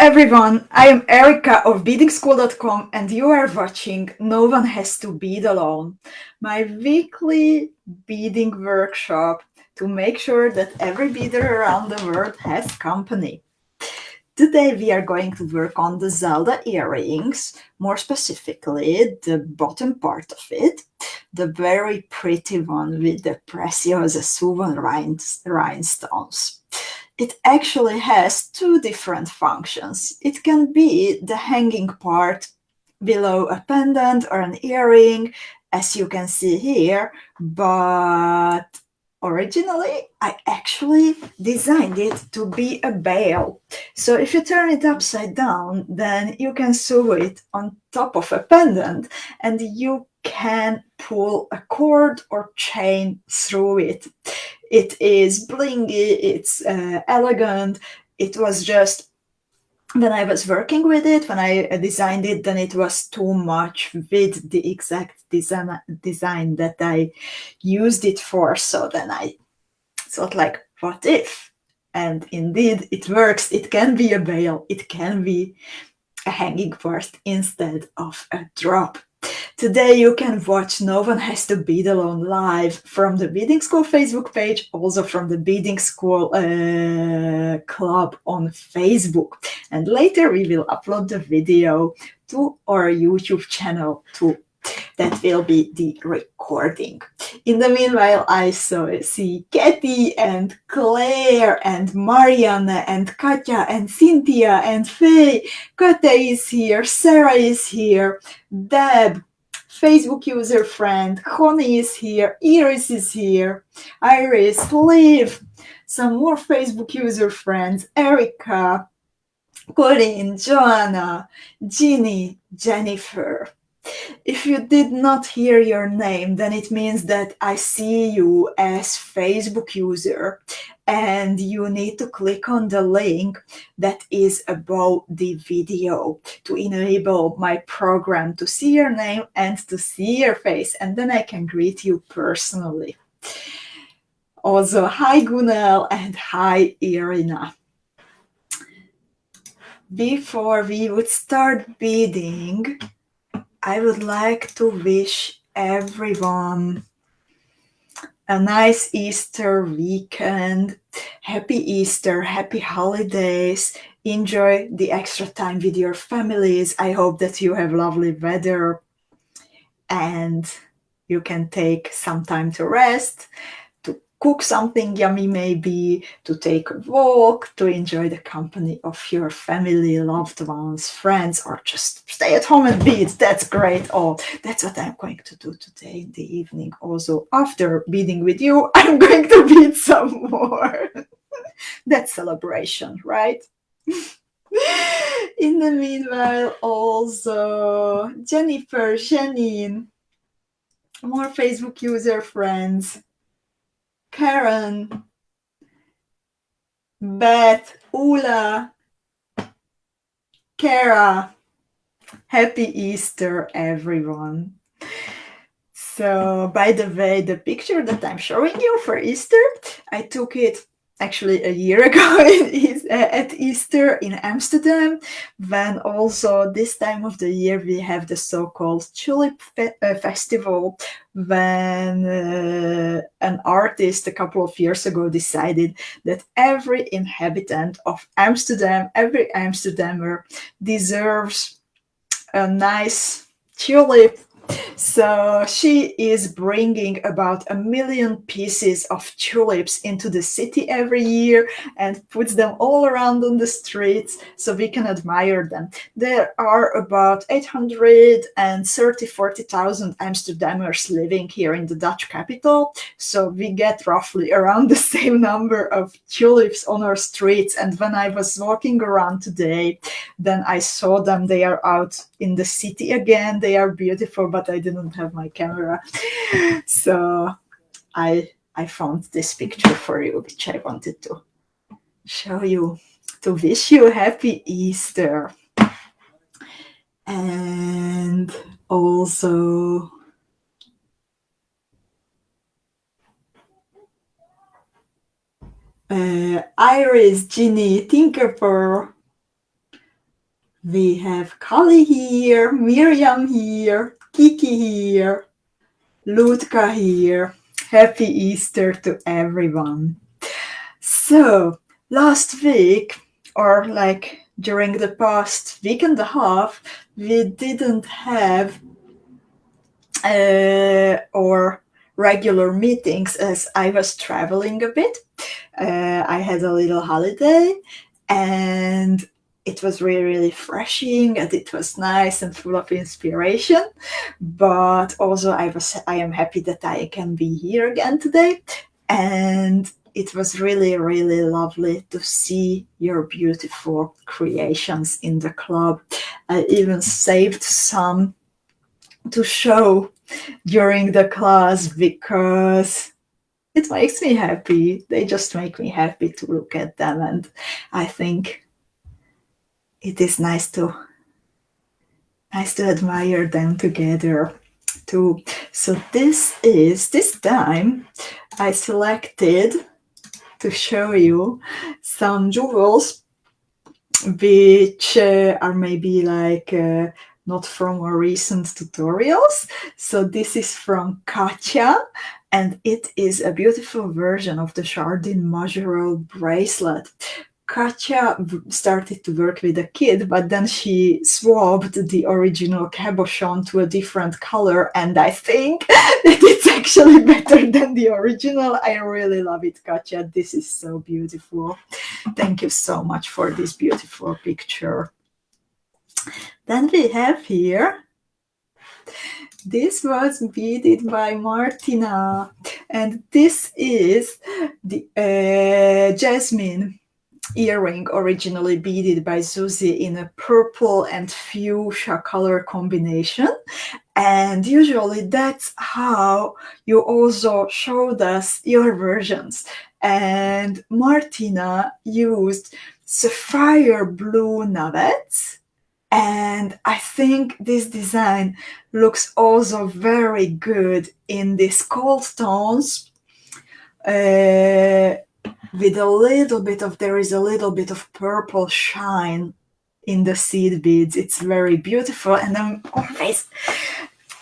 everyone, I am Erika of BEADIngschool.com and you are watching No One Has to Bead Alone, my weekly beading workshop to make sure that every beader around the world has company. Today we are going to work on the Zelda earrings, more specifically the bottom part of it, the very pretty one with the PRECIOSA suvan rhinestones. It actually has two different functions. It can be the hanging part below a pendant or an earring, as you can see here, but originally I actually designed it to be a veil. So if you turn it upside down, then you can sew it on top of a pendant and you can pull a cord or chain through it. It is blingy, it's elegant. It was just, when I was working with it, when I designed it, then it was too much with the exact design that I used it for. So then I thought, like, what if? And indeed, it works. It can be a veil. It can be a hanging part instead of a drop. Today you can watch No One Has to Bead Alone live from the Beading School Facebook page, also from the Beading School club on Facebook. And later we will upload the video to our YouTube channel too. That will be the recording. In the meanwhile, I see Katie and Claire and Marianne and Katja and Cynthia and Faye. Kate is here, Sarah is here, Deb, Facebook user friend, Honey is here, Iris is here, Iris, Liv, some more Facebook user friends, Erika, Corinne, Joanna, Ginny, Jennifer. If you did not hear your name, then it means that I see you as Facebook user and you need to click on the link that is above the video to enable my program to see your name and to see your face, and then I can greet you personally. Also, hi Gunel and hi Irina. Before we would start beading, I would like to wish everyone a nice Easter weekend. Happy Easter, happy holidays. Enjoy the extra time with your families. I hope that you have lovely weather and you can take some time to rest, to cook something yummy maybe, to take a walk, to enjoy the company of your family, loved ones, friends, or just stay at home and bead. That's great. Oh, that's what I'm going to do today in the evening. Also, after beading with you, I'm going to bead some more. That's celebration, right? In the meanwhile, also, Jennifer, Janine, more Facebook user friends, Karen, Beth, Ula, Kara. Happy Easter, everyone. So, by the way, the picture that I'm showing you for Easter, I took it actually a year ago at Easter in Amsterdam, when also this time of the year we have the so-called Tulip Festival, when an artist a couple of years ago decided that every inhabitant of Amsterdam, every Amsterdammer deserves a nice tulip. So she is bringing about 1 million pieces of tulips into the city every year and puts them all around on the streets so we can admire them. There are about 40,000 Amsterdammers living here in the Dutch capital, so we get roughly around the same number of tulips on our streets. And when I was walking around today, then I saw them. They are out in the city again. They are beautiful, but I didn't have my camera. So I found this picture for you, which I wanted to show you, to wish you happy Easter. And also Iris, Ginny, Tinkerper, We have Kali here, Miriam here, Kiki here, Lutka here. Happy Easter to everyone. So, last week, or like during the past week and a half, we didn't have our regular meetings as I was traveling a bit. I had a little holiday and it was really, really refreshing and it was nice and full of inspiration. But also I am happy that I can be here again today. And it was really, really lovely to see your beautiful creations in the club. I even saved some to show during the class because it makes me happy. They just make me happy to look at them, and I think it is nice to admire them together too. So this time I selected to show you some jewels which are maybe like not from our recent tutorials. So this is from 𝐂𝐋𝐈𝐂𝐄, and it is a beautiful version of the Chardin Majorelle bracelet. 𝐂𝐋𝐈𝐂𝐄 started to work with a kid, but then she swapped the original cabochon to a different color, and I think that it's actually better than the original. I really love it, 𝐂𝐋𝐈𝐂𝐄. This is so beautiful. Thank you so much for this beautiful picture. Then we have here, this was beaded by Martina, and this is the jasmine earring, originally beaded by Susie in a purple and fuchsia color combination. And usually that's how you also showed us your versions. And Martina used sapphire blue navets. And I think this design looks also very good in these cold tones with a little bit of, there is a little bit of purple shine in the seed beads. It's very beautiful, and I'm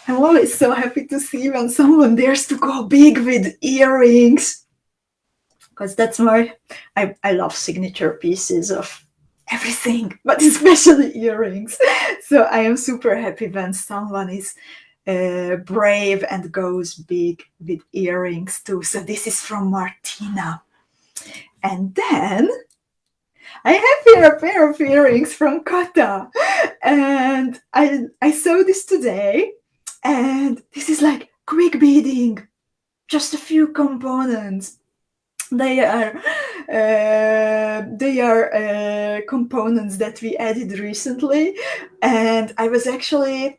always so happy to see when someone dares to go big with earrings, because that's my, I love signature pieces of everything, but especially earrings. So I am super happy when someone is brave and goes big with earrings too. So this is from Martina. And then I have here a pair of earrings from Kata, and I saw this today, and this is like quick beading, just a few components. They are components that we added recently, and I was actually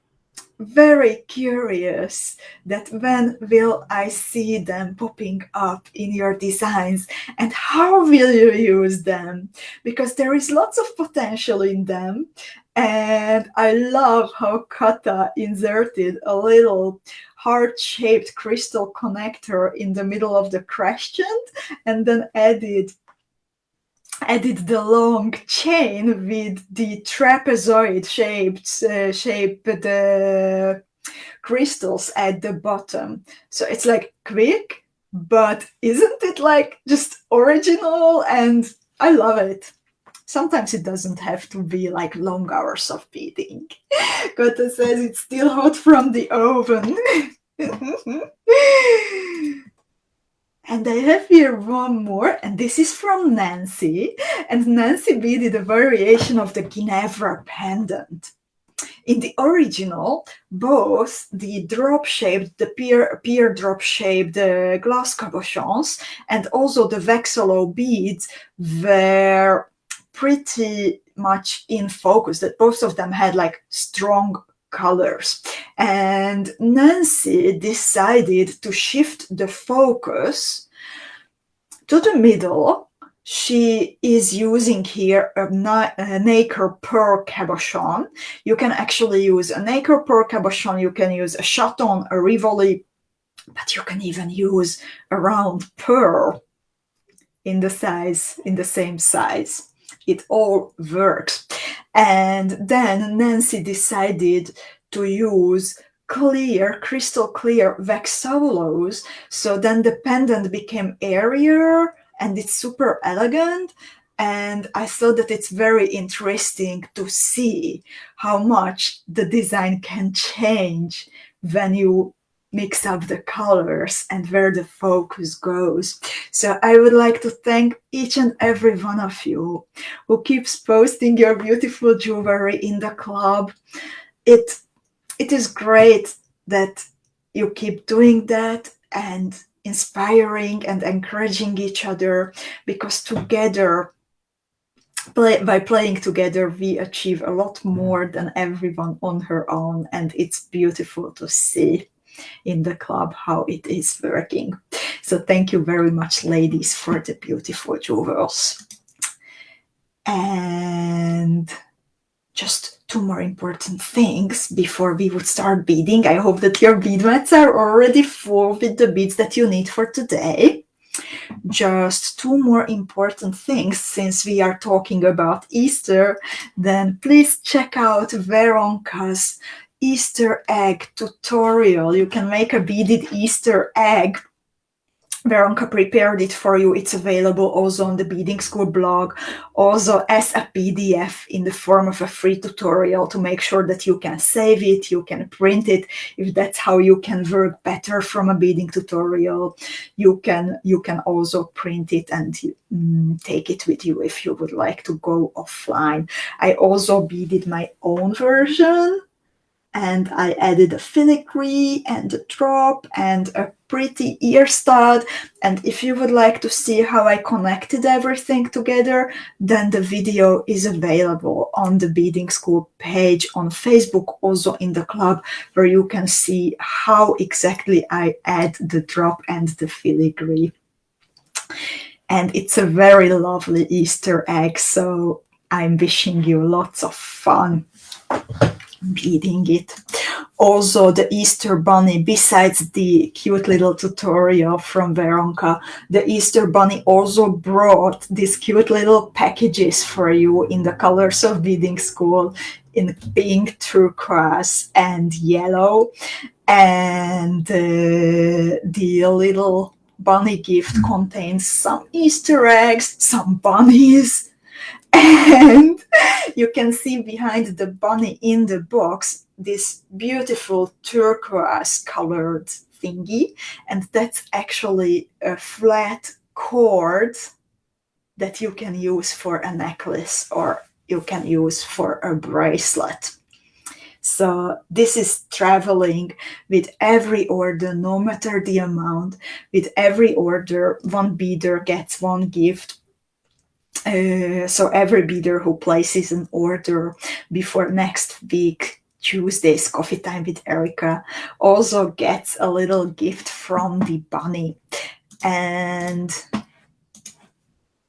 very curious that when will I see them popping up in your designs and how will you use them, because there is lots of potential in them. And I love how Kata inserted a little heart-shaped crystal connector in the middle of the crescent, and then added the long chain with the trapezoid shaped crystals at the bottom. So it's like quick, but isn't it like just original? And I love it. Sometimes it doesn't have to be like long hours of beading. Kata says it's still hot from the oven. And I have here one more, and this is from Nancy. And Nancy beaded a variation of the Ginevra pendant. In the original, both the drop-shaped, the pear drop-shaped glass cabochons and also the vexillol beads were pretty much in focus, that both of them had like strong colors. And Nancy decided to shift the focus to the middle. She is using here a nacre pearl cabochon. You can actually use a nacre pearl cabochon, you can use a chaton, a rivoli, but you can even use a round pearl in the same size. It all works. And then Nancy decided to use crystal clear wax solos. So then the pendant became airier and it's super elegant. And I thought that it's very interesting to see how much the design can change when you mix up the colors and where the focus goes. So I would like to thank each and every one of you who keeps posting your beautiful jewelry in the club. It is great that you keep doing that and inspiring and encouraging each other, because together, by playing together, we achieve a lot more than everyone on her own, and it's beautiful to see in the club how it is working. So thank you very much, ladies, for the beautiful jewels. And just two more important things before we would start beading. I hope that your bead mats are already full with the beads that you need for today. Just two more important things, since we are talking about Easter, then please check out Veronka's Easter egg tutorial. You can make a beaded Easter egg. Veronka prepared it for you. It's available also on the Beading School blog, also as a PDF in the form of a free tutorial, to make sure that you can save it, you can print it, if that's how you can work better from a beading tutorial. You can also print it and take it with you if you would like to go offline. I also beaded my own version, and I added a filigree and a drop and a pretty ear stud. And if you would like to see how I connected everything together, then the video is available on the Beading School page on Facebook, also in the club, where you can see how exactly I add the drop and the filigree. And it's a very lovely Easter egg, so I'm wishing you lots of fun beading it. Also, the Easter bunny, besides the cute little tutorial from Veronka, the Easter bunny also brought these cute little packages for you in the colors of Beading School, in pink, turquoise, and yellow. And the little bunny gift contains some Easter eggs, some bunnies, and you can see behind the bunny in the box this beautiful turquoise colored thingy, and that's actually a flat cord that you can use for a necklace or you can use for a bracelet. So this is traveling with every order, no matter the amount. With every order, one beader gets one gift. So every beader who places an order before next week, Tuesday's Coffee Time with Erika, also gets a little gift from the bunny. And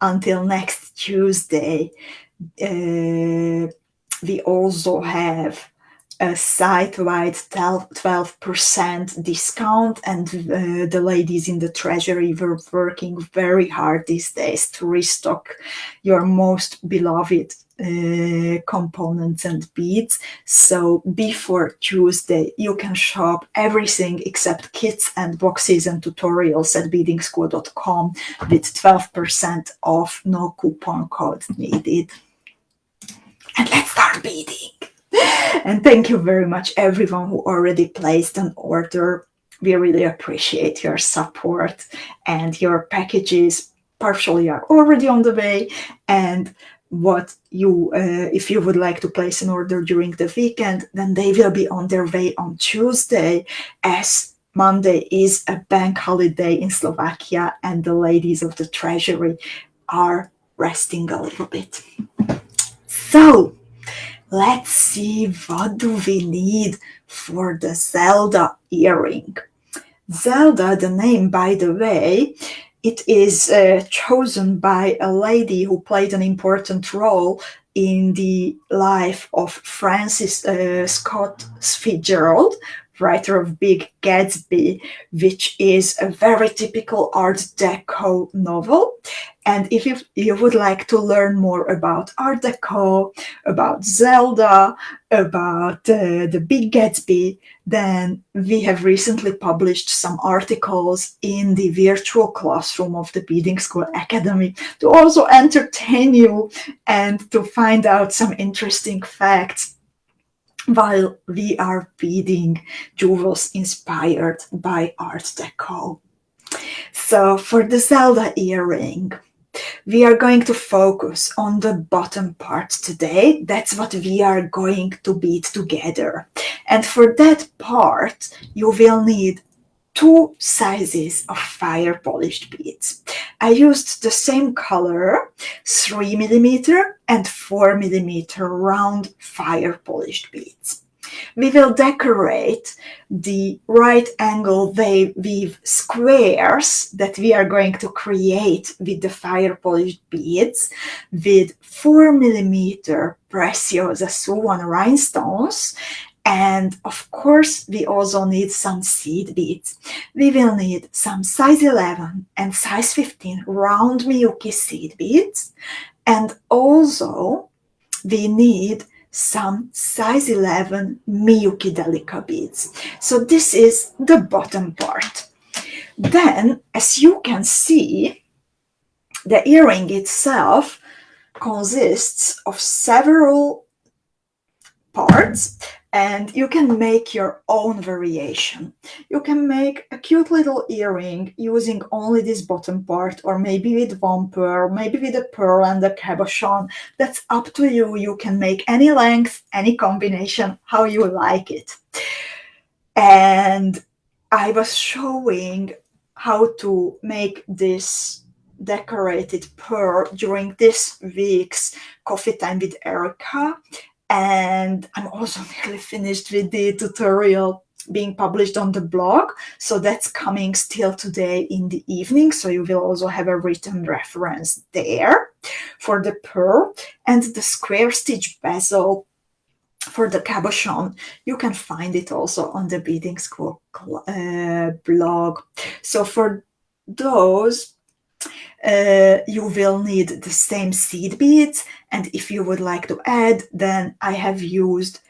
until next Tuesday, we also have a site-wide 12% discount, and the ladies in the treasury were working very hard these days to restock your most beloved components and beads. So before Tuesday, you can shop everything except kits and boxes and tutorials at beadingschool.com with 12% off, no coupon code needed. And let's start beading. And thank you very much, everyone who already placed an order. We really appreciate your support, and your packages partially are already on the way. And what you, if you would like to place an order during the weekend, then they will be on their way on Tuesday, as Monday is a bank holiday in Slovakia and the ladies of the treasury are resting a little bit. So let's see, what do we need for the Zelda earring? Zelda, the name, by the way, it is chosen by a lady who played an important role in the life of Francis Scott Fitzgerald, writer of Big Gatsby, which is a very typical Art Deco novel. And if you would like to learn more about Art Deco, about Zelda, about the Big Gatsby, then we have recently published some articles in the virtual classroom of the Beading School Academy to also entertain you and to find out some interesting facts while we are beading jewels inspired by Art Deco. So for the Zelda earring, we are going to focus on the bottom part today. That's what we are going to bead together. And for that part, you will need 2 sizes of fire polished beads. I used the same color, 3mm and 4mm round fire polished beads. We will decorate the right angle weave squares that we are going to create with the fire polished beads with 4mm PRECIOSA Suwon rhinestones. And of course, we also need some seed beads. We will need some size 11 and size 15 round MIYUKI seed beads. And also, we need some size 11 MIYUKI DELICA beads. So this is the bottom part. Then, as you can see, the earring itself consists of several parts, and you can make your own variation. You can make a cute little earring using only this bottom part, or maybe with one pearl, maybe with a pearl and a cabochon. That's up to you. You can make any length, any combination, how you like it. And I was showing how to make this decorated pearl during this week's Coffee Time with Erika. And I'm also nearly finished with the tutorial being published on the blog. So that's coming still today in the evening. So you will also have a written reference there for the pearl. And the square stitch bezel for the cabochon, you can find it also on the Beading School blog. So for those, you will need the same seed beads, and if you would like to add, then I have used,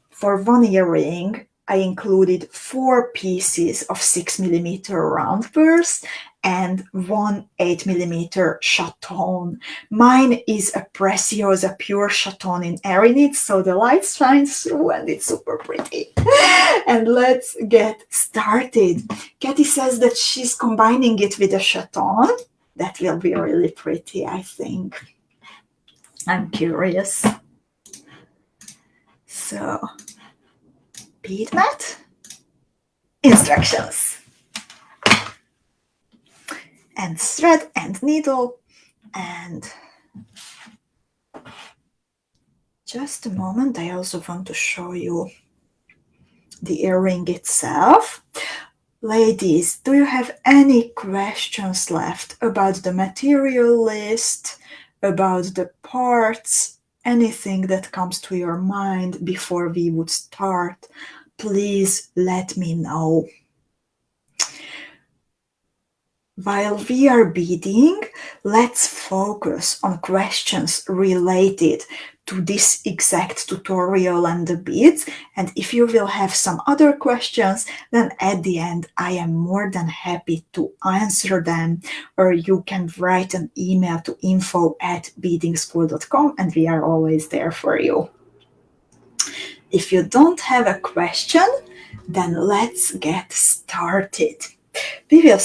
for one earring, I included 4 pieces of 6mm round pearls and 1 8mm chaton. Mine is a PRECIOSA pure chaton in Erinit, so the light shines through and it's super pretty. And let's get started. Katie says that she's combining it with a chaton. That will be really pretty, I think. I'm curious. So, bead mat, instructions, and thread and needle, and just a moment, I also want to show you the earring itself. Ladies, do you have any questions left about the material list, about the parts, anything that comes to your mind before we would start? Please let me know. While we are beading, let's focus on questions related to this exact tutorial and the beads. And if you will have some other questions, then at the end, I am more than happy to answer them, or you can write an email to info@beadingschool.com and we are always there for you. If you don't have a question, then let's get started. We will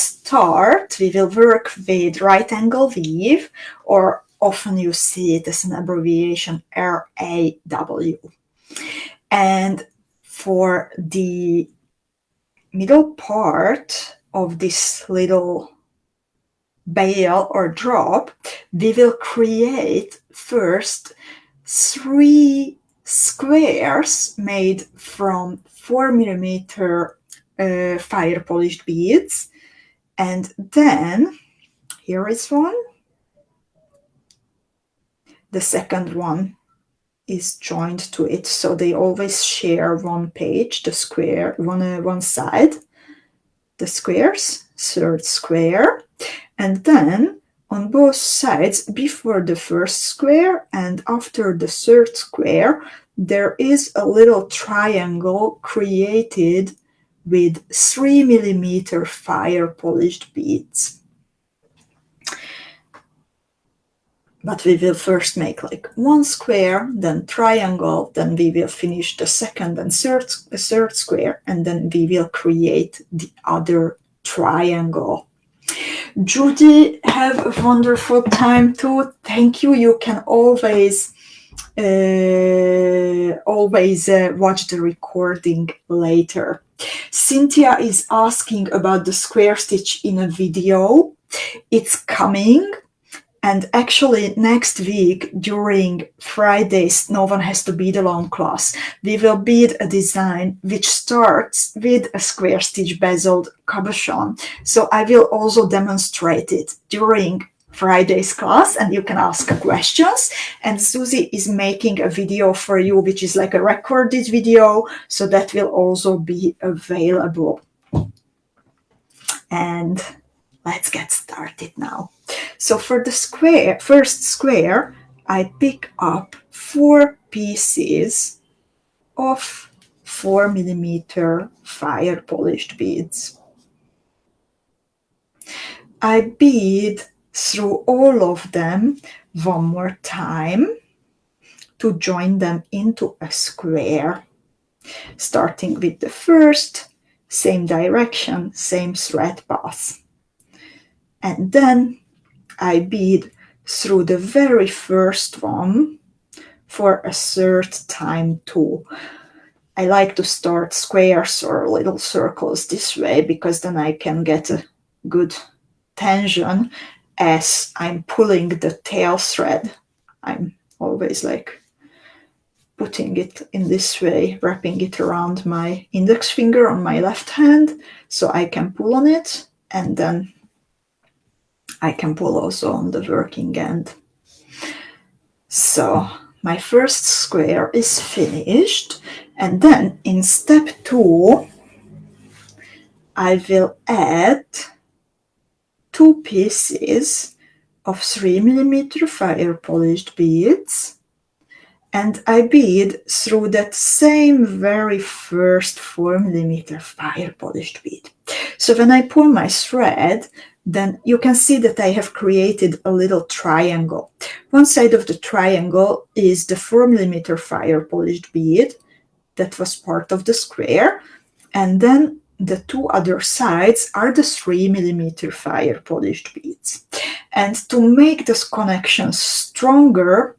work with right angle weave, or often you see it as an abbreviation RAW. And for the middle part of this little bail or drop, we will create first 3 squares made from 4mm fire polished beads, and then here is one, the second one is joined to it, so they always share one page, the square, one side, the squares, third square, and then on both sides, before the first square and after the third square, there is a little triangle created with 3mm fire polished beads. But we will first make like one square, then triangle, then we will finish the second and third square, and then we will create the other triangle. Judy, have a wonderful time too. Thank you. You can always watch the recording later. Cynthia is asking about the square stitch in a video. It's coming. And actually, next week, during Friday's No One Has to Bead Alone class, we will bead a design which starts with a square stitch bezeled cabochon. So I will also demonstrate it during Friday's class, and you can ask questions. And Susie is making a video for you, which is like a recorded video, so that will also be available. And let's get started now. So for the first square, I pick up 4 pieces of 4mm fire polished beads. I bead through all of them one more time to join them into a square, starting with the first, same direction, same thread path. And then I bead through the very first one for a third time too. I like to start squares or little circles this way, because then I can get a good tension as I'm pulling the tail thread. I'm always like putting it in this way, wrapping it around my index finger on my left hand, so I can pull on it, and then I can pull also on the working end. So my first square is finished, and then in step 2, I will add 2 pieces of 3mm fire polished beads, and I bead through that same very first 4mm fire polished bead. So when I pull my thread, then you can see that I have created a little triangle. One side of the triangle is the 4mm fire polished bead that was part of the square, and then the 2 other sides are the 3mm fire polished beads. And to make this connection stronger,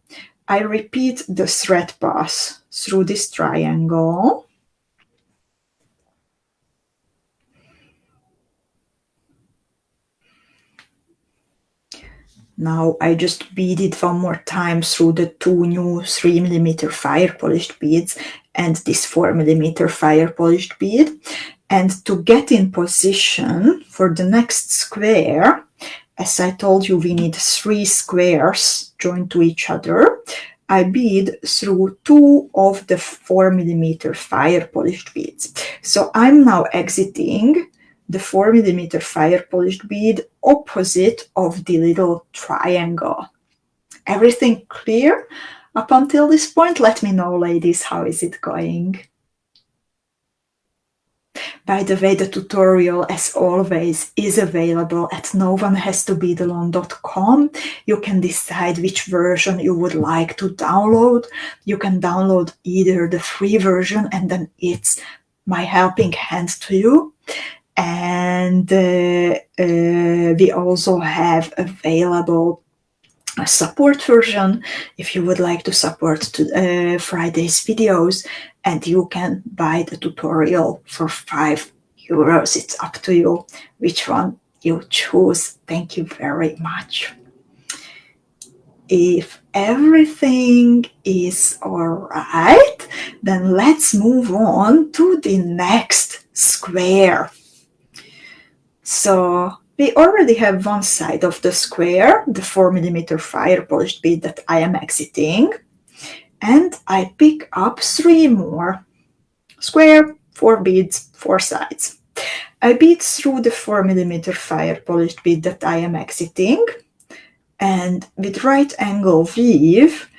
I repeat the thread pass through this triangle. Now I just bead it one more time through the 2 new 3mm fire polished beads and this 4mm fire polished bead. And to get in position for the next square, as I told you, we need 3 squares joined to each other. I bead through 2 of the 4mm fire polished beads. So I'm now exiting the 4mm fire polished bead opposite of the little triangle. Everything clear up until this point? Let me know, ladies, how is it going? By the way, the tutorial, as always, is available at noonehasttobeadalone.com. You can decide which version you would like to download. You can download either the free version, and then it's my helping hand to you. And we also have available a support version if you would like to support Friday's videos, and you can buy the tutorial for €5. It's up to you which one you choose. Thank you very much. If everything is all right, then let's move on to the next square. So we already have one side of the square, the 4mm fire polished bead that I am exiting. and I pick up 3 more. Square, 4 beads, 4 sides. I bead through the 4mm fire polished bead that I am exiting, and with right angle weave,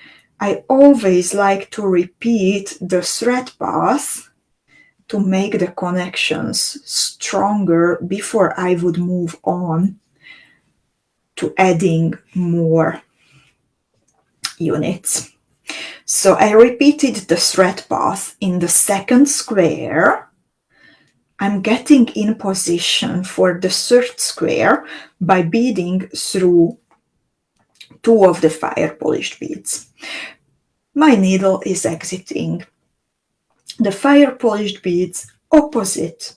I always like to repeat the thread path to make the connections stronger before I would move on to adding more units. So I repeated the thread path in the second square. I'm getting in position for the third square by beading through 2 of the fire polished beads. My needle is exiting the fire polished beads opposite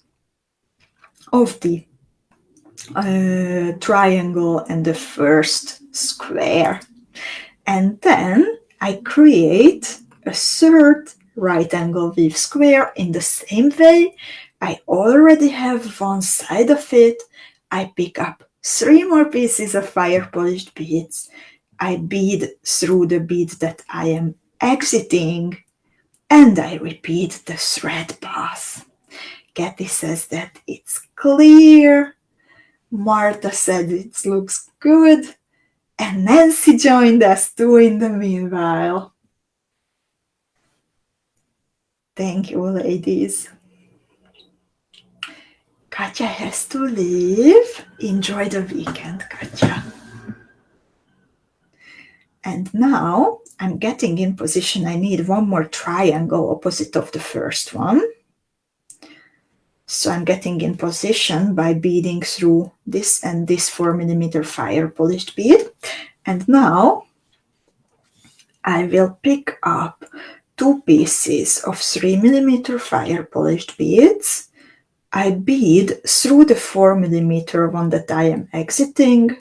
of the triangle and the first square. And then I create a third right angle weave square in the same way. I already have one side of it. I pick up 3 more pieces of fire polished beads. I bead through the bead that I am exiting, and I repeat the thread path. Kathy says that it's clear. Martha said it looks good. And Nancy joined us too in the meanwhile. Thank you, ladies. Katja has to leave. Enjoy the weekend, Katja. And now I'm getting in position. I need 1 more triangle opposite of the first one. So I'm getting in position by beading through this and this 4mm fire polished bead. And now I will pick up 2 pieces of 3mm fire polished beads. I bead through the 4mm one that I am exiting.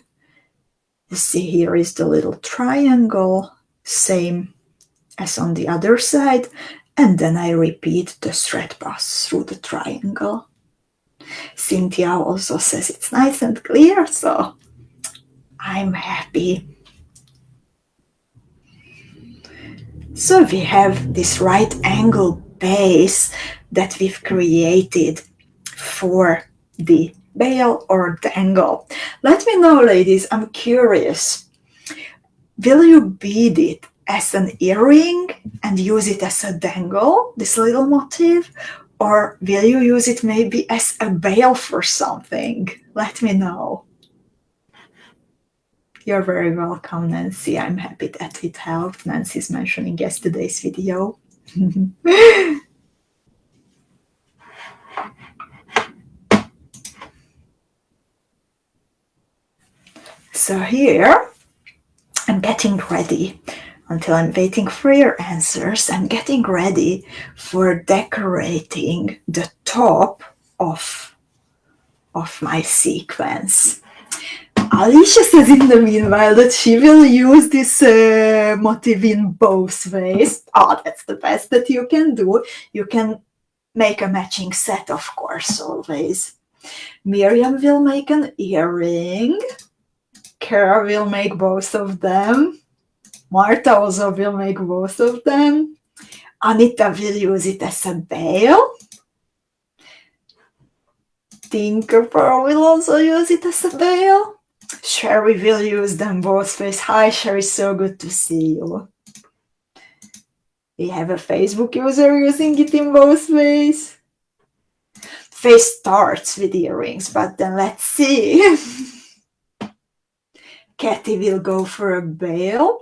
You see, here is the little triangle, same as on the other side. And then I repeat the thread pass through the triangle. Cynthia also says it's nice and clear, so I'm happy. So we have this right angle base that we've created for the veil or dangle. Let me know, ladies, I'm curious. Will you bead it as an earring and use it as a dangle, this little motif, or will you use it maybe as a veil for something? Let me know. You're very welcome, Nancy. I'm happy that it helped. Nancy's mentioning yesterday's video. So here, I'm getting ready. Until I'm waiting for your answers, I'm getting ready for decorating the top of my sequence. Alicia says in the meanwhile that she will use this motif in both ways. Oh, that's the best that you can do. You can make a matching set, of course, always. Miriam will make an earring. Kara will make both of them. Martha also will make both of them. Anita will use it as a veil. Tinkerpearl will also use it as a veil. Sherry will use them both ways. Hi, Sherry, so good to see you. We have a Facebook user using it in both ways. Face starts with earrings, but then let's see. Kathy will go for a veil.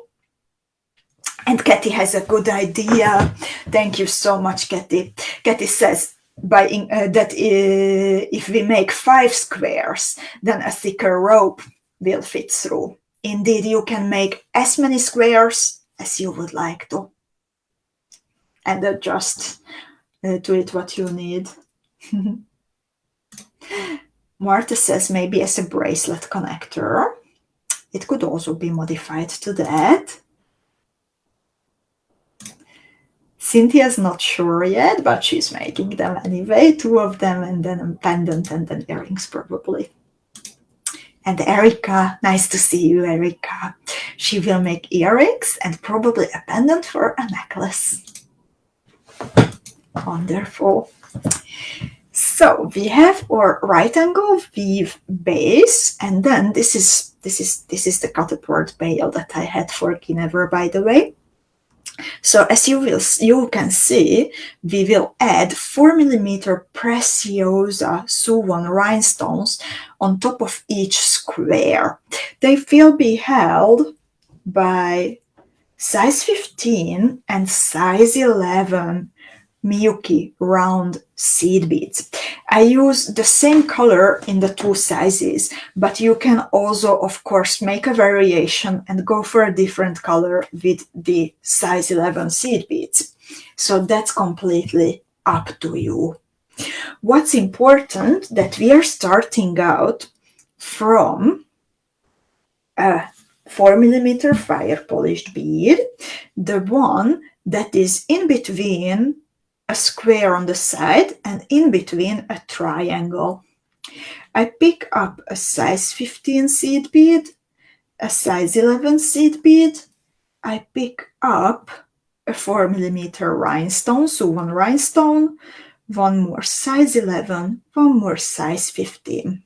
And Kathy has a good idea. Thank you so much, Kathy. Kathy says that if we make 5 squares, then a thicker rope will fit through. Indeed, you can make as many squares as you would like to. And adjust to it what you need. Martha says maybe as a bracelet connector. It could also be modified to that. Cynthia's not sure yet, but she's making them anyway. 2 of them, and then a pendant and then earrings probably. And Erika, nice to see you, Erika. She will make earrings and probably a pendant for a necklace. Wonderful. So we have our right angle weave base, and then this is the cut-apart bail that I had for 𝐂𝐋𝐈𝐂, by the way. So as you can see, we will add 4mm PRECIOSA sew-on rhinestones on top of each square. They will be held by size 15 and size 11 MIYUKI round seed beads. I use the same color in the two sizes, but you can also, of course, make a variation and go for a different color with the size 11 seed beads. So that's completely up to you. What's important that we are starting out from a 4mm fire polished bead, the one that is in between a square on the side and in between a triangle. I pick up a size 15 seed bead, a size 11 seed bead. I pick up a 4mm rhinestone, so one rhinestone, one more size 11, one more size 15.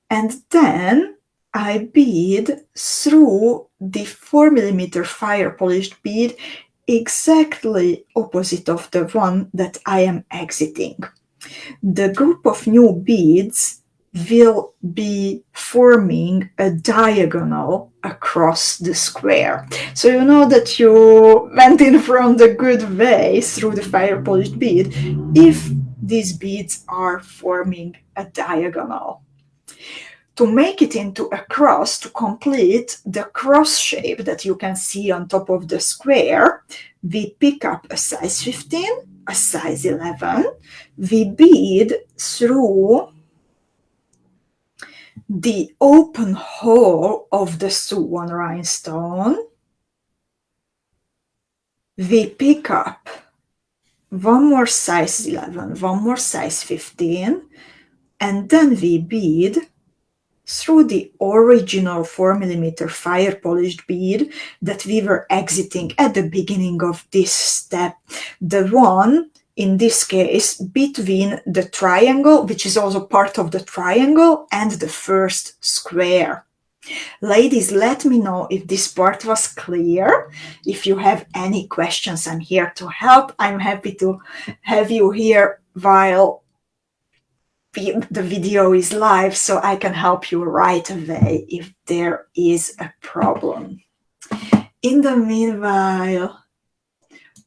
And then I bead through the 4mm fire polished bead exactly opposite of the one that I am exiting. The group of new beads will be forming a diagonal across the square. So you know that you went in from the good way through the fire polished bead if these beads are forming a diagonal. To make it into a cross, to complete the cross shape that you can see on top of the square, we pick up a size 15, a size 11, we bead through the open hole of the sew-on rhinestone, we pick up one more size 11, one more size 15, and then we bead through the original 4mm fire polished bead that we were exiting at the beginning of this step. The one, in this case, between the triangle, which is also part of the triangle, and the first square. Ladies, let me know if this part was clear. If you have any questions, I'm here to help. I'm happy to have you here while the video is live, so I can help you right away if there is a problem. In the meanwhile,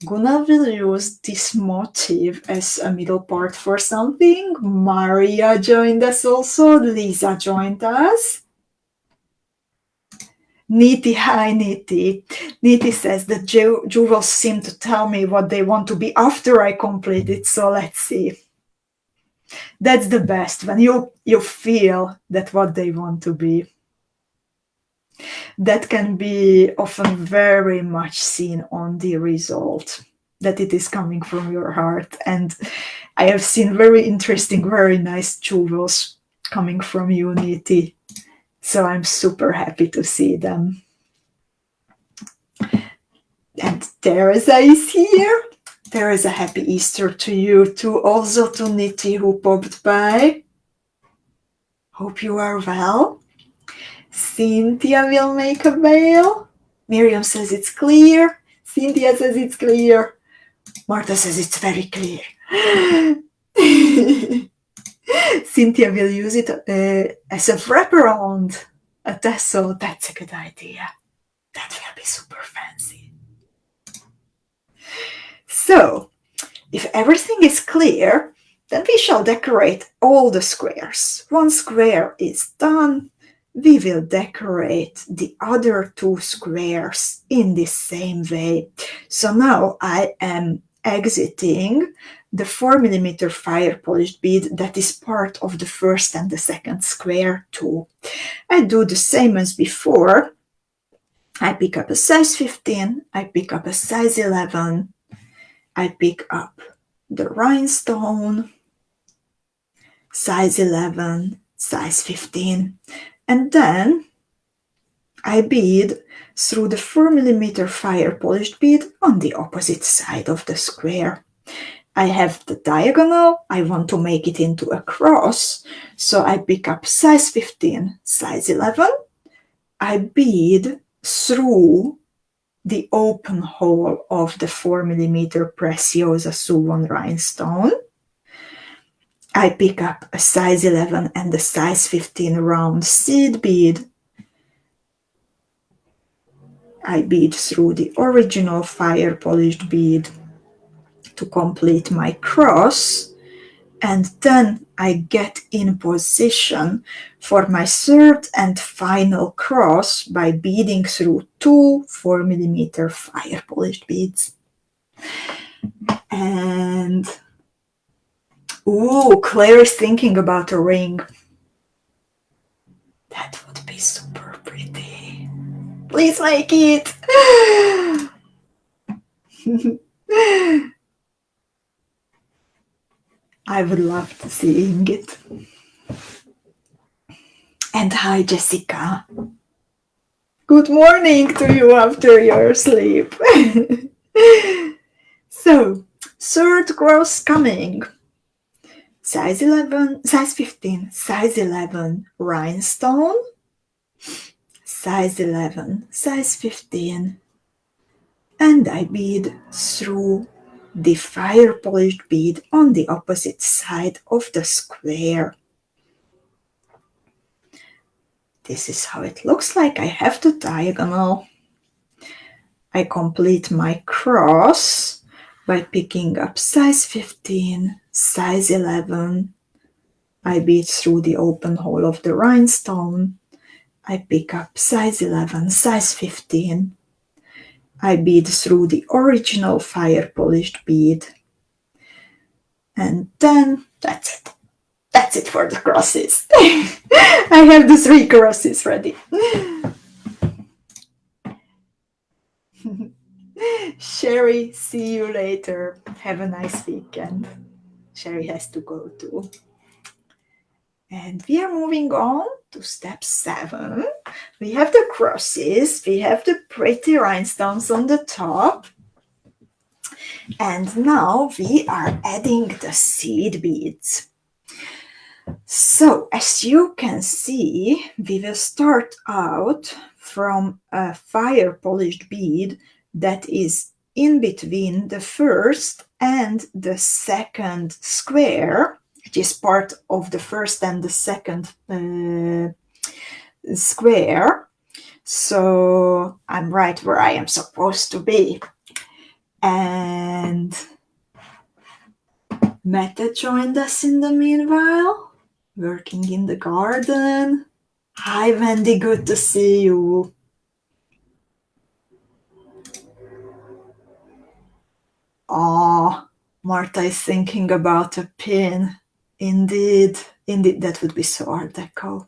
Gunnar will use this motif as a middle part for something. Maria joined us also. Lisa joined us. Niti, hi Niti. Niti says that jewels seem to tell me what they want to be after I complete it, so let's see. That's the best, when you feel that what they want to be. That can be often very much seen on the result, that it is coming from your heart. And I have seen very interesting, very nice jewels coming from you, Niti. So I'm super happy to see them. And Teresa is here. There is a happy Easter to you too, also to Niti who popped by. Hope you are well. Cynthia will make a veil. Miriam says it's clear. Cynthia says it's clear. Martha says it's very clear. Cynthia will use it as a wraparound, a tassel. That's a good idea. That will be super fancy. So, if everything is clear, then we shall decorate all the squares. One square is done. We will decorate the other two squares in the same way. So now I am exiting the 4mm fire polished bead that is part of the first and the second square too. I do the same as before. I pick up a size 15, I pick up a size 11, I pick up the rhinestone, size 11, size 15, and then I bead through the 4mm fire polished bead on the opposite side of the square. I have the diagonal, I want to make it into a cross, so I pick up size 15, size 11, I bead through the open hole of the 4mm PRECIOSA Suwon rhinestone. I pick up a size 11 and a size 15 round seed bead. I bead through the original fire polished bead to complete my cross, and then I get in position for my third and final cross by beading through 2 4mm fire polished beads. And ooh, Claire is thinking about a ring. That would be super pretty. Please make it. I would love to seeing it. And hi, Jessica. Good morning to you after your sleep. So, third cross coming. Size 11, size 15, size 11 rhinestone, size 11, size 15, and I bead through the fire polished bead on the opposite side of the square. This is how it looks like. I have the diagonal. I complete my cross by picking up size 15, size 11. I bead through the open hole of the rhinestone. I pick up size 11, size 15. I bead through the original fire polished bead. And then that's it. That's it for the crosses. I have the 3 crosses ready. Sherry, see you later. Have a nice weekend. Sherry has to go too. And we are moving on to step 7. We have the crosses, we have the pretty rhinestones on the top. And now we are adding the seed beads. So as you can see, we will start out from a fire polished bead that is in between the first and the second square, which is part of the first and the second square. So I'm right where I am supposed to be. And Meta joined us in the meanwhile, working in the garden. Hi Wendy, good to see you. Oh, Martha is thinking about a pin. Indeed, that would be so Art Deco.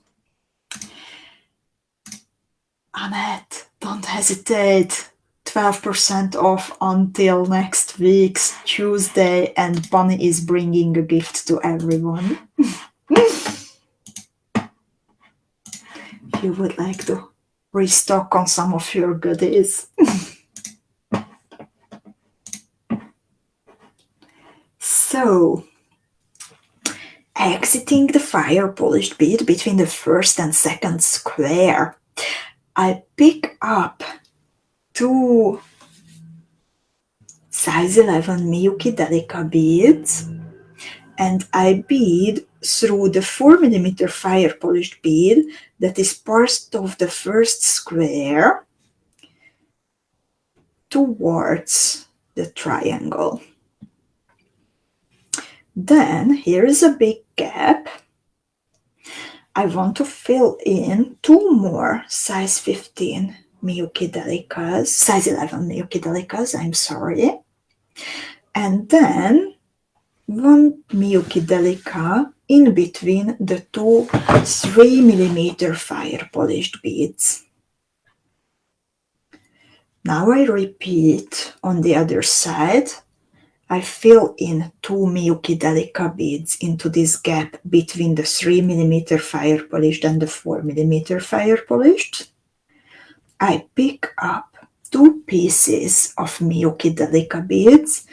Annette, don't hesitate. 12% off until next week's Tuesday, and Bunny is bringing a gift to everyone. If you would like to restock on some of your goodies. So, exiting the fire polished bead between the first and second square, I pick up 2 size 11 MIYUKI DELICA beads, and I bead through the 4mm fire polished bead that is part of the first square towards the triangle. Then here is a big gap. I want to fill in 2 more size 15 MIYUKI DELICAs, size 11 MIYUKI DELICAs, I'm sorry. And then 1 MIYUKI DELICA in between the 2 3mm fire polished beads. Now I repeat on the other side. I fill in 2 MIYUKI DELICA beads into this gap between the 3mm fire polished and the 4mm fire polished. I pick up 2 pieces of MIYUKI DELICA beads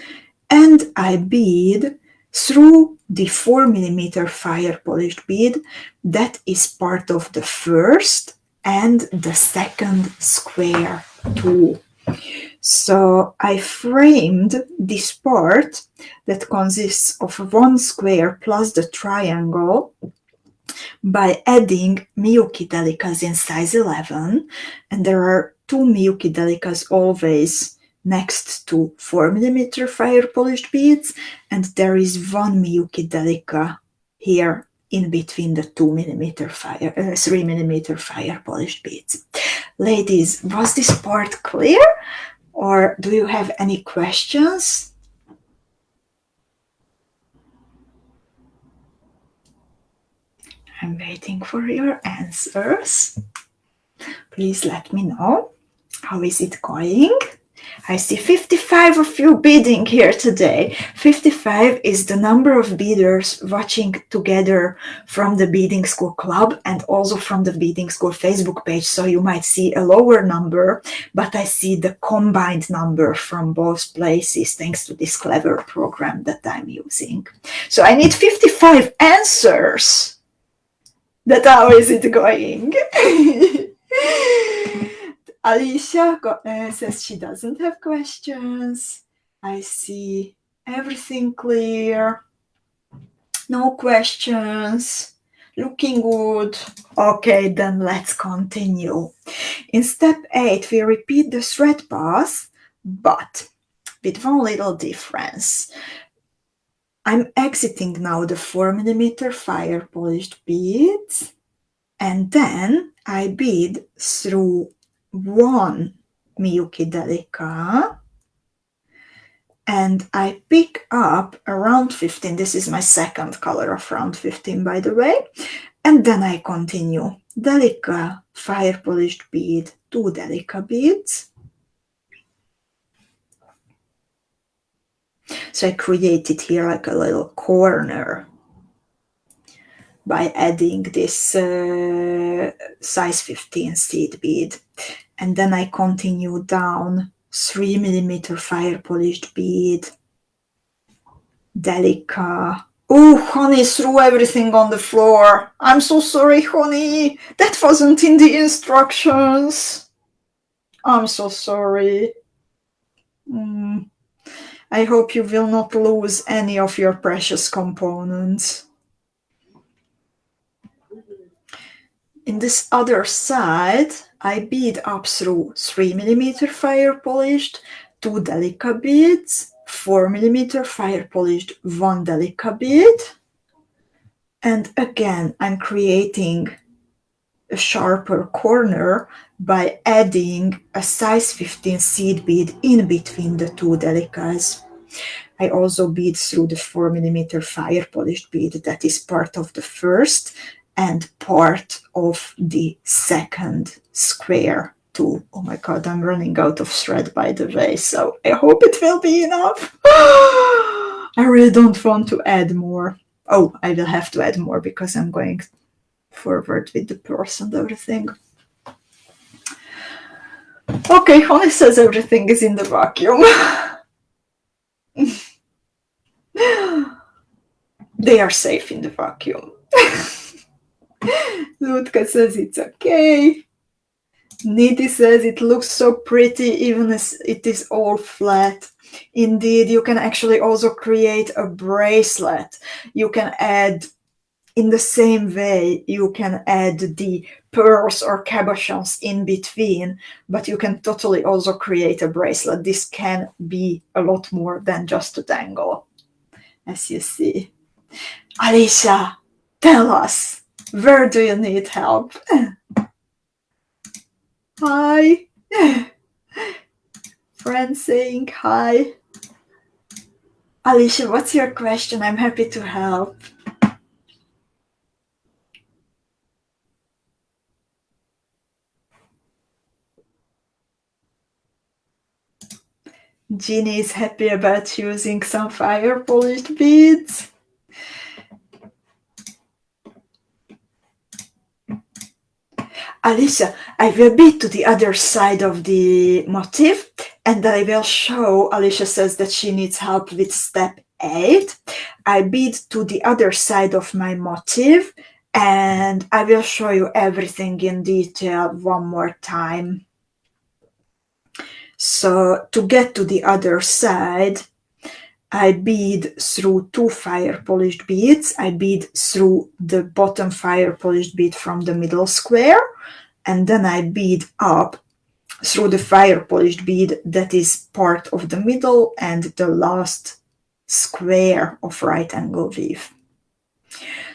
and I bead through the 4mm fire polished bead that is part of the first and the second square too. So I framed this part that consists of 1 square plus the triangle by adding MIYUKI DELICAs in size 11, and there are 2 MIYUKI DELICAs always next to 4mm fire polished beads, and there is 1 MIYUKI DELICA here in between the 3mm fire polished beads. Ladies, was this part clear? Or do you have any questions? I'm waiting for your answers. Please let me know. How is it going? I see 55 of you beading here today. 55 is the number of beaders watching together from the Beading School Club and also from the Beading School Facebook page. So you might see a lower number, but I see the combined number from both places thanks to this clever program that I'm using. So I need 55 answers. That how is it going? Alicia says she doesn't have questions. I see everything clear. No questions. Looking good. Okay, then let's continue. In step 8, we repeat the thread path, but with one little difference. I'm exiting now the 4mm fire polished beads, and then I bead through 1 MIYUKI DELICA, and I pick up a round 15. This is my second color of round 15, by the way. And then I continue DELICA, fire polished bead, 2 DELICA beads. So I created here like a little corner by adding this size 15 seed bead. And then I continue down 3mm fire polished bead, DELICA. Oh, honey threw everything on the floor. I'm so sorry, honey. That wasn't in the instructions. I'm so sorry. I hope you will not lose any of your precious components. In this other side, I bead up through 3mm fire polished, 2 DELICA beads, 4mm fire polished, 1 DELICA bead. And again, I'm creating a sharper corner by adding a size 15 seed bead in between the 2 DELICAs. I also bead through the 4mm fire polished bead that is part of the first and part of the second square too. Oh my god, I'm running out of thread, by the way, so I hope it will be enough. I really don't want to add more. Oh, I will have to add more because I'm going forward with the purse and everything. Okay, Honey says everything is in the vacuum. They are safe in the vacuum. Ludka says it's okay. Niti says it looks so pretty even as it is all flat. Indeed, you can actually also create a bracelet. You can add, in the same way, you can add the pearls or cabochons in between, but you can totally also create a bracelet. This can be a lot more than just a dangle, as you see. Alicia, tell us, where do you need help? Hi. Friend saying hi. Alicia, what's your question? I'm happy to help. Jeannie is happy about using some fire polished beads. Alicia, I will bead to the other side of the motif, and I will show, Alicia says that she needs help with step 8. I bead to the other side of my motif, and I will show you everything in detail one more time. So to get to the other side, I bead through 2 fire polished beads. I bead through the bottom fire polished bead from the middle square, and then I bead up through the fire polished bead that is part of the middle and the last square of right angle weave.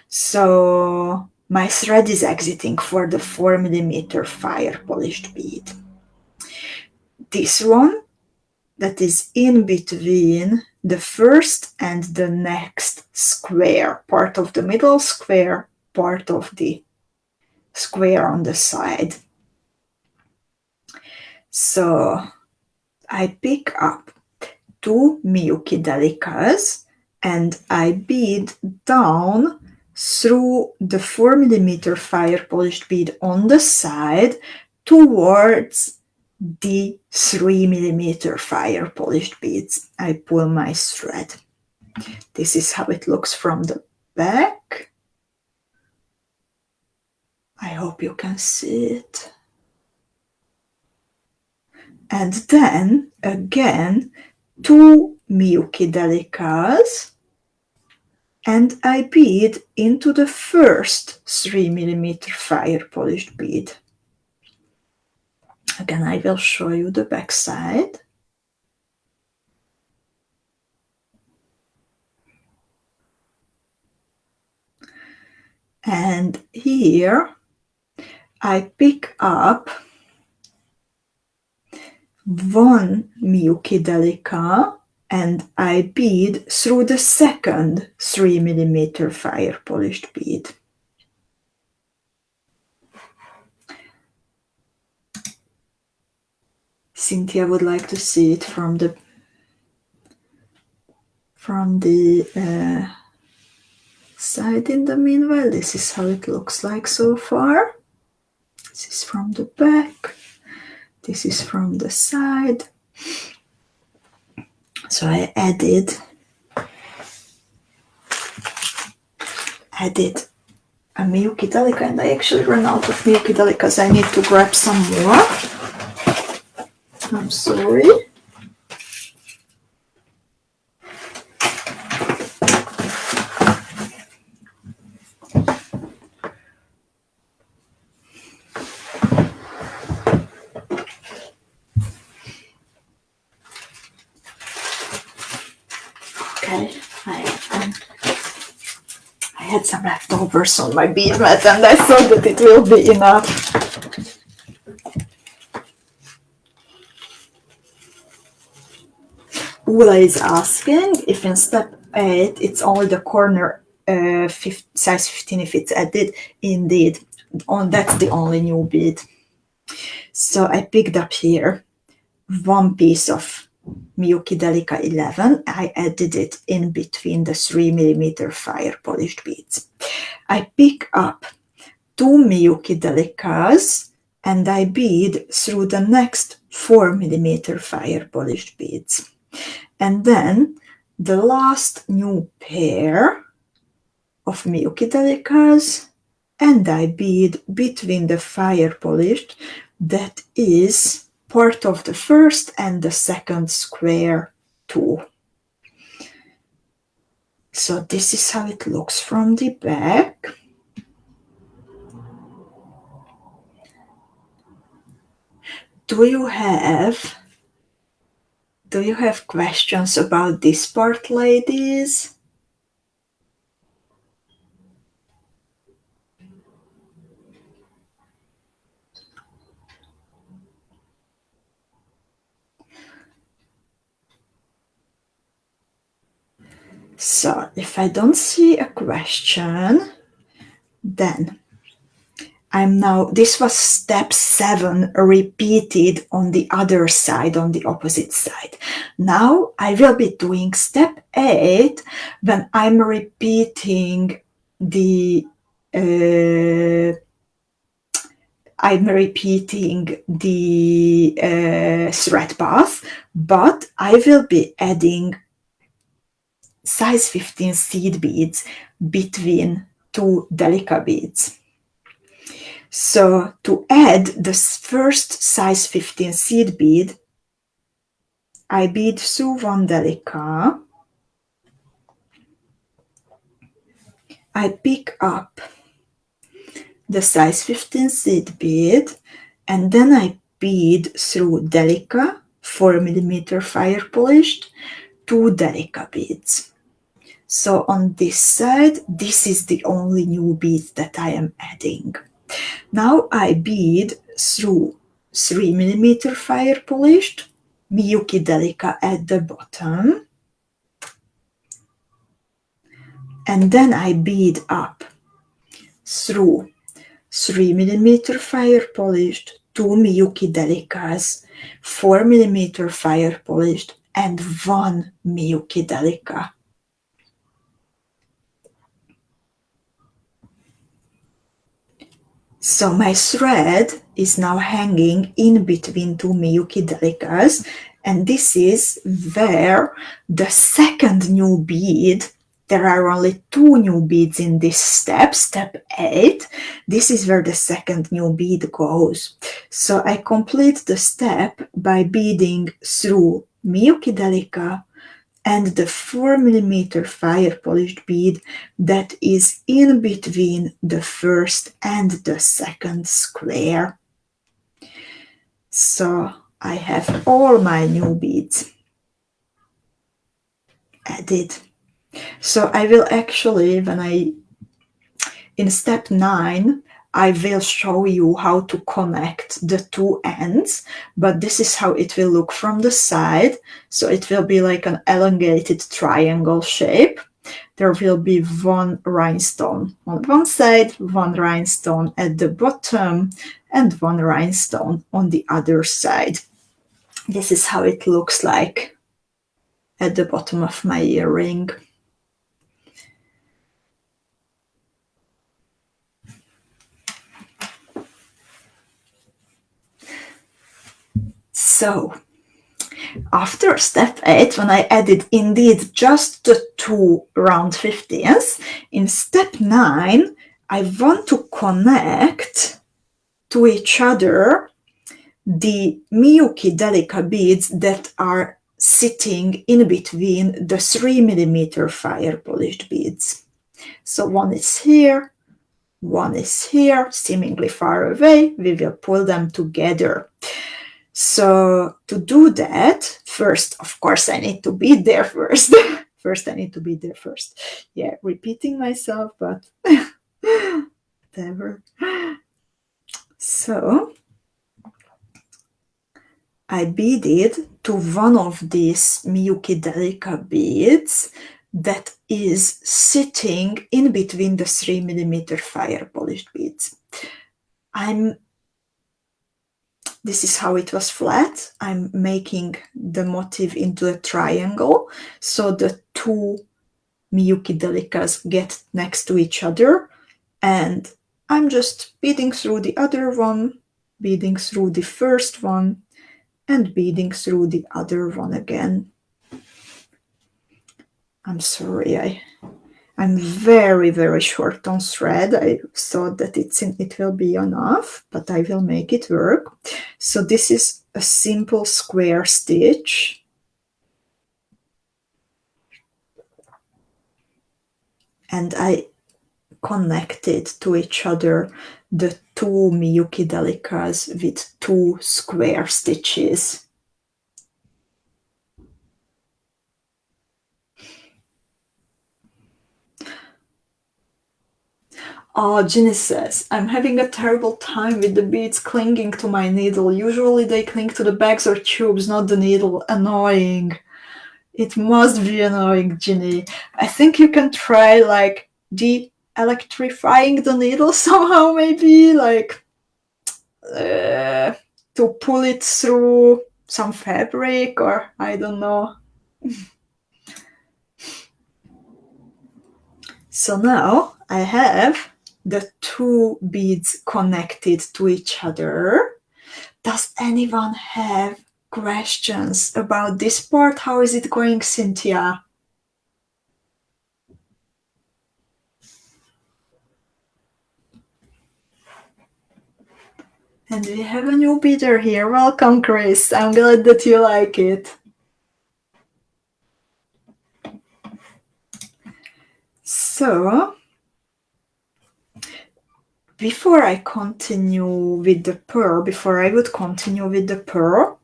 So my thread is exiting for the 4mm fire polished bead. This one that is in between the first and the next square, part of the middle square, part of the square on the side. So I pick up 2 MIYUKI DELICAs and I bead down through the 4mm fire polished bead on the side towards the 3mm fire polished beads. I pull my thread. This is how it looks from the back. I hope you can see it. And then again 2 MIYUKI DELICAs, and I bead into the first 3mm fire polished bead. Again, I will show you the back side. And here I pick up 1 MIYUKI DELICA and I bead through the second 3mm fire polished bead. Cynthia would like to see it from the side in the meanwhile. This is how it looks like so far. This is from the back. This is from the side. So I added a MIYUKI DELICA, and I actually ran out of MIYUKI DELICAs. I need to grab some more. I'm sorry. Okay, I had some leftovers on my bead mat and I thought that it will be enough. Ula is asking if in step 8 it's only the corner size 15 if it's added. Indeed, that's the only new bead. So I picked up here 1 piece of MIYUKI DELICA 11. I added it in between the 3mm fire polished beads. I pick up 2 MIYUKI DELICAs and I bead through the next 4mm fire polished beads. And then the last new pair of MIYUKI DELICAs, and I bead between the fire polished that is part of the first and the second square too. So this is how it looks from the back. Do you have questions about this part, ladies? So if I don't see a question, then this was step 7 repeated on the other side, on the opposite side. Now I will be doing step 8 when I'm repeating the I'm repeating the thread path, but I will be adding size 15 seed beads between two DELICA beads. So to add the first size 15 seed bead, I bead through one DELICA, I pick up the size 15 seed bead, and then I bead through DELICA 4mm fire polished, two DELICA beads. So on this side, this is the only new bead that I am adding. Now I bead through 3mm fire polished, MIYUKI DELICA at the bottom, and then I bead up through 3mm fire polished, two MIYUKI DELICAs, 4mm fire polished, and one MIYUKI DELICA. So my thread is now hanging in between two MIYUKI DELICAs, and this is where the second new bead, there are only two new beads in this step, step 8, this is where the second new bead goes. So I complete the step by beading through MIYUKI DELICA and the 4mm fire polished bead that is in between the first and the second square. So I have all my new beads added. So I will actually, in step 9, I will show you how to connect the two ends, but this is how it will look from the side. So it will be like an elongated triangle shape. There will be one rhinestone on one side, one rhinestone at the bottom, and one rhinestone on the other side. This is how it looks like at the bottom of my earring. So, after step 8, when I added indeed just the two round 15s, in step 9, I want to connect to each other the MIYUKI DELICA beads that are sitting in between the 3mm fire polished beads. So one is here, one is here, seemingly far away. We will pull them together. So to do that, first, of course, I need to bead there first. First, I need to bead there first. Yeah, repeating myself, but whatever. So I beaded to one of these MIYUKI DELICA beads that is sitting in between the 3mm fire polished beads. This is how it was flat. I'm making the motif into a triangle, so the two MIYUKI DELICAs get next to each other, and I'm just beading through the other one, beading through the first one, and beading through the other one again. I'm sorry, I'm very, very short on thread. I thought that it will be enough, but I will make it work. So this is a simple square stitch. And I connected to each other the two MIYUKI DELICAs with two square stitches. Oh, Ginny says, I'm having a terrible time with the beads clinging to my needle. Usually they cling to the bags or tubes, not the needle. Annoying. It must be annoying, Ginny. I think you can try, like, de-electrifying the needle somehow, maybe, like, to pull it through some fabric, or I don't know. So now I have the two beads connected to each other. Does anyone have questions about this part? How is it going, Cynthia? And we have a new beader here. Welcome, Chris. I'm glad that you like it. So, before I would continue with the pearl,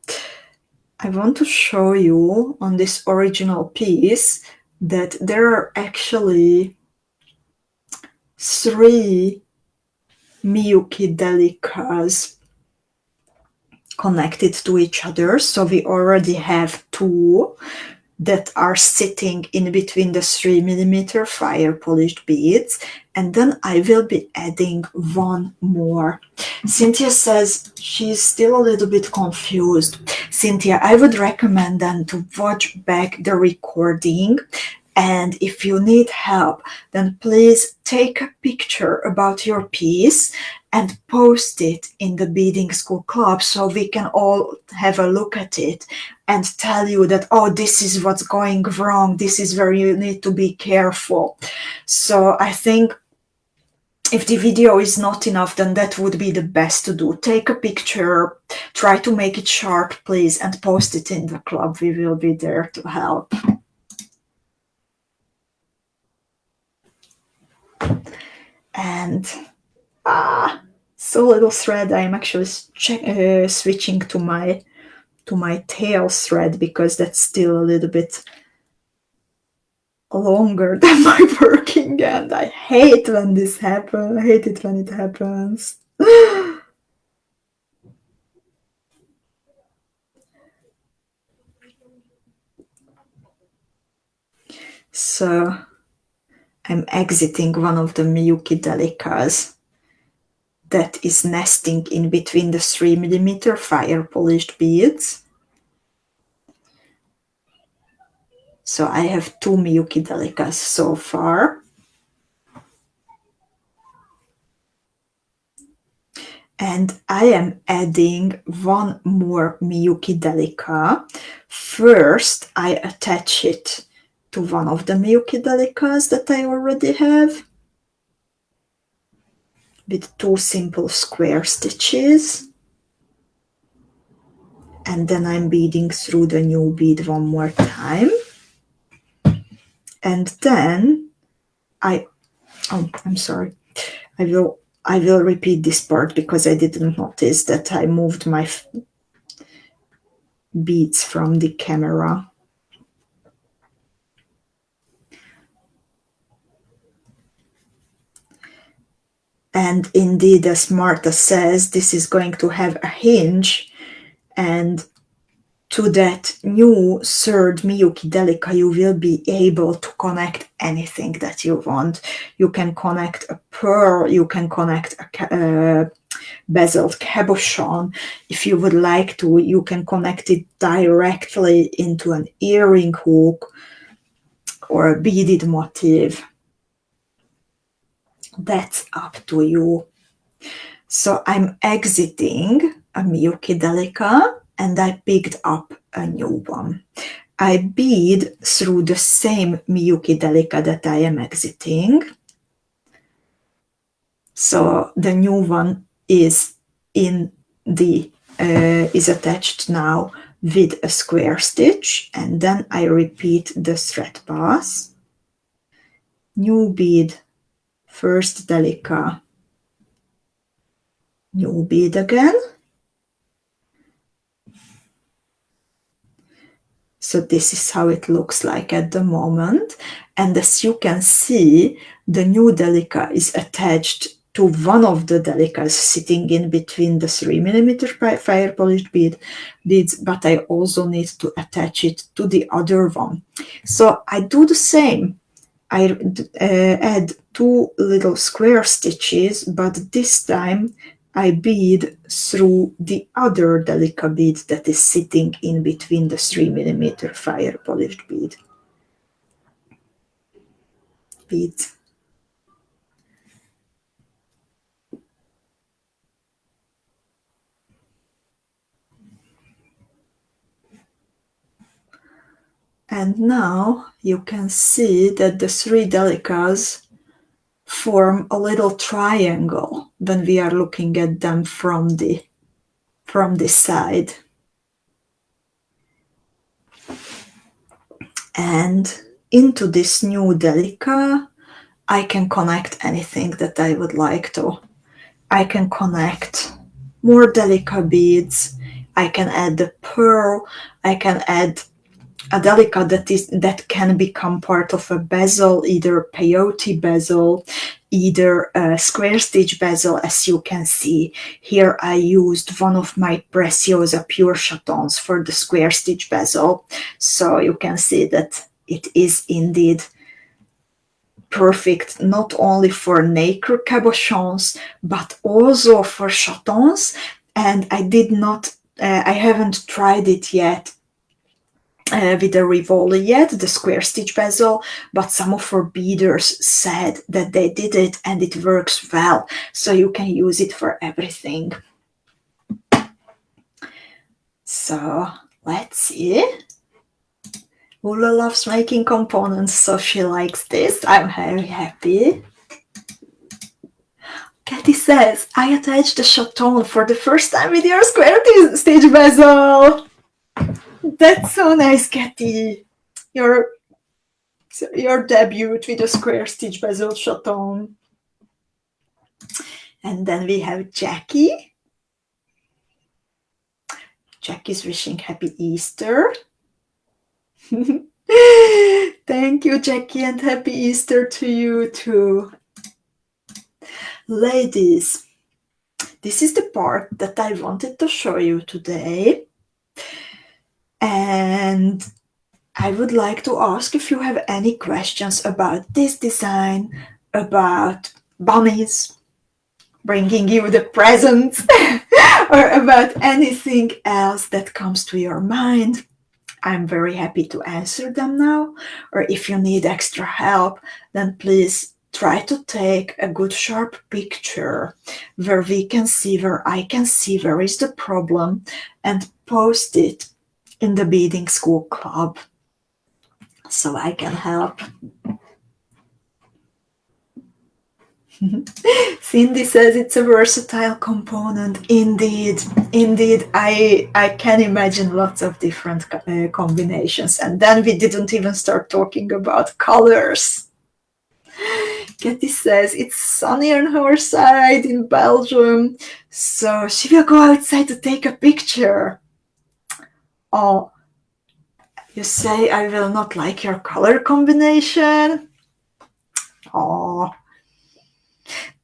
I want to show you on this original piece that there are actually 3 MIYUKI delicas connected to each other. So we already have 2 that are sitting in between the 3mm fire polished beads, and then I will be adding 1 more. Cynthia says she's still a little bit confused. Cynthia, I would recommend then to watch back the recording, and if you need help, then please take a picture about your piece and post it in the Beading School Club so we can all have a look at it and tell you that, oh, this is what's going wrong, this is where you need to be careful. So I think if the video is not enough, then that would be the best to do. Take a picture, try to make it sharp, please, and post it in the club. We will be there to help. And so little thread, I'm actually switching to my tail thread because that's still a little bit longer than my working end. I hate when this happens. I hate it when it happens. So I'm exiting one of the MIYUKI delicas that is nesting in between the 3mm fire polished beads. So I have 2 MIYUKI delicas so far. And I am adding 1 more MIYUKI delica. First, I attach it to one of the MIYUKI delicas that I already have with 2 simple square stitches. And then I'm beading through the new bead 1 more time. And then I'm sorry. I will repeat this part because I didn't notice that I moved my beads from the camera. And indeed, as Martha says, this is going to have a hinge, and to that new 3rd MIYUKI delica, you will be able to connect anything that you want. You can connect a pearl, you can connect a bezeled cabochon. If you would like to, you can connect it directly into an earring hook or a beaded motif. That's up to you. So I'm exiting a MIYUKI delica and I picked up a new one. I bead through the same MIYUKI delica that I am exiting. So the new one is is attached now with a square stitch, and then I repeat the thread pass. New bead, 1st delica, new bead again. So this is how it looks like at the moment. And as you can see, the new delica is attached to one of the delicas sitting in between the 3mm fire polished beads, but I also need to attach it to the other one. So I do the same. I add 2 little square stitches, but this time I bead through the other delica bead that is sitting in between the 3mm fire polished beads. And now you can see that the three delicas form a little triangle when we are looking at them from this side. And into this new delica, I can connect anything that I would like to. I can connect more delica beads. I can add the pearl. I can add a delica that can become part of a bezel, either peyote bezel, either a square stitch bezel. As you can see here, I used one of my PRECIOSA pure chatons for the square stitch bezel, so you can see that it is indeed perfect not only for nacre cabochons but also for chatons. And I haven't tried it yet with the Rivoli yet, the square stitch bezel, but some of our beaders said that they did it and it works well, so you can use it for everything. So let's see. Ula loves making components, so she likes this. I'm very happy. Katie says, I attached the chaton for the first time with your square stitch bezel. That's so nice, Katie. Your debut with a square stitch bezel chaton. And then we have Jackie. Jackie's wishing happy Easter. Thank you, Jackie, and happy Easter to you too. Ladies, this is the part that I wanted to show you today. And I would like to ask if you have any questions about this design, about bunnies bringing you the presents, or about anything else that comes to your mind. I'm very happy to answer them now. Or if you need extra help, then please try to take a good sharp picture where we can see, where I can see where is the problem, and post it in the Beading School Club so I can help. Cindy says it's a versatile component. Indeed, I can imagine lots of different combinations. And then we didn't even start talking about colors. Katie says it's sunny on her side in Belgium, so she will go outside to take a picture. Oh, you say I will not like your color combination? Oh.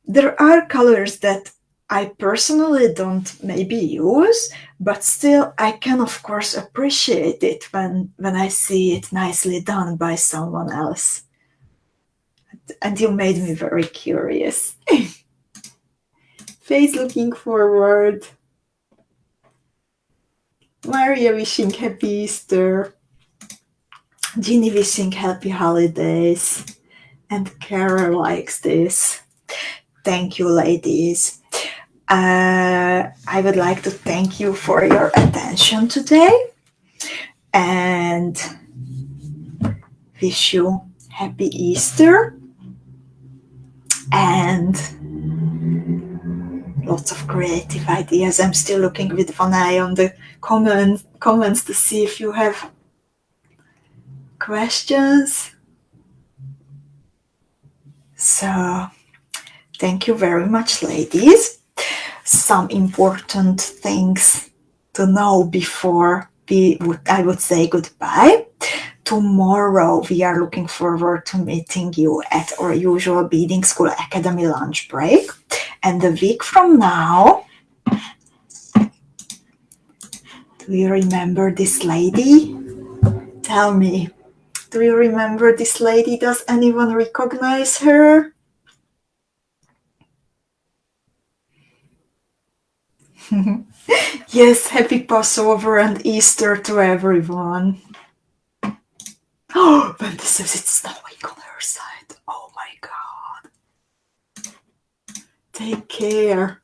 There are colors that I personally don't maybe use, but still I can of course appreciate it when I see it nicely done by someone else. And you made me very curious. Faye's looking forward. Maria wishing happy Easter. Ginny wishing happy holidays. And Kara likes this. Thank you, ladies. I would like to thank you for your attention today and wish you happy Easter and lots of creative ideas. I'm still looking with one eye on the comments to see if you have questions. So thank you very much, ladies. Some important things to know before I would say goodbye. Tomorrow we are looking forward to meeting you at our usual Beading School Academy lunch break. And a week from now, do you remember this lady? Tell me, do you remember this lady? Does anyone recognize her? Yes, happy Passover and Easter to everyone. Oh, Wendy says it's snowing on her side. Oh my God. Take care.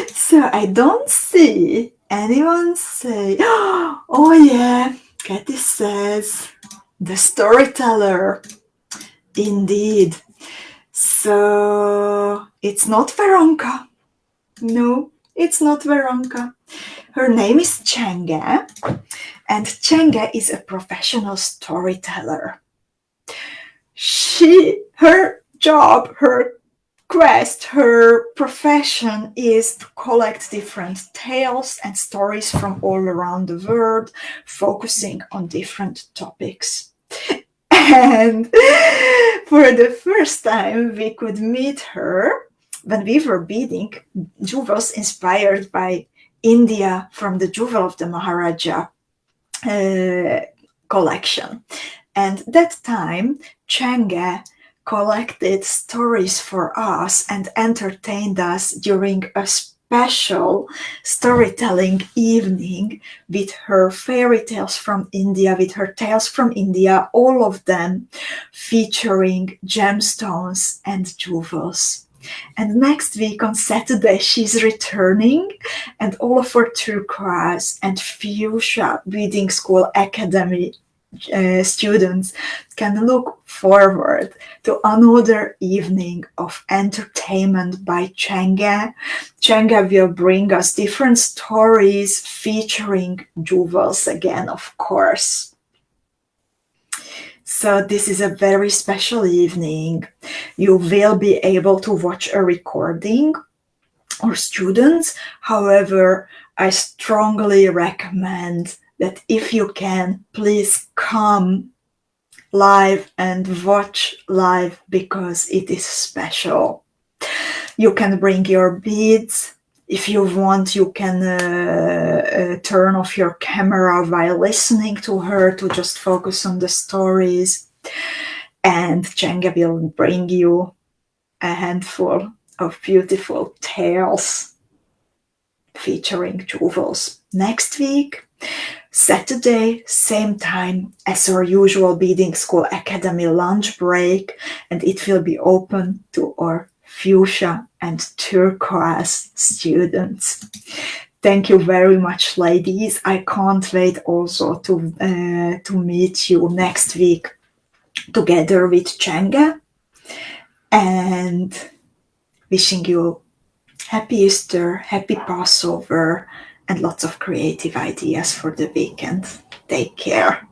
So I don't see Anyone say, oh yeah, Katie says, the storyteller. Indeed. So it's not Veronica. No, it's not Veronica. Her name is 𝐂𝐋𝐈�𝐂𝐋, and 𝐂𝐋𝐈�𝐂𝐋 is a professional storyteller. Her job, her quest, her profession is to collect different tales and stories from all around the world, focusing on different topics. And for the first time, we could meet her when we were beading jewels inspired by India from the Jewel of the Maharaja collection. And that time, 𝐂𝐋𝐈�𝐂𝐋 collected stories for us and entertained us during a special storytelling evening with her fairy tales from India, with her tales from India, all of them featuring gemstones and jewels. And next week on Saturday, she's returning, and all of her turquoise and fuchsia Beading School Academy students can look forward to another evening of entertainment by 𝐂𝐋𝐈�𝐂𝐋. 𝐂𝐋𝐈�𝐂𝐋 will bring us different stories featuring jewels again, of course. So this is a very special evening. You will be able to watch a recording, or students. However, I strongly recommend that if you can, please come live and watch live, because it is special. You can bring your beads. If you want, you can turn off your camera while listening to her to just focus on the stories. And 𝐂𝐋𝐈�𝐂𝐋 will bring you a handful of beautiful tales featuring jewels. Next week, Saturday, same time as our usual Beading School Academy lunch break, and it will be open to our fuchsia and turquoise students. Thank you very much, ladies. I can't wait also to meet you next week together with 𝐂𝐋𝐈�𝐂𝐋, and wishing you happy Easter, happy Passover, and lots of creative ideas for the weekend. Take care.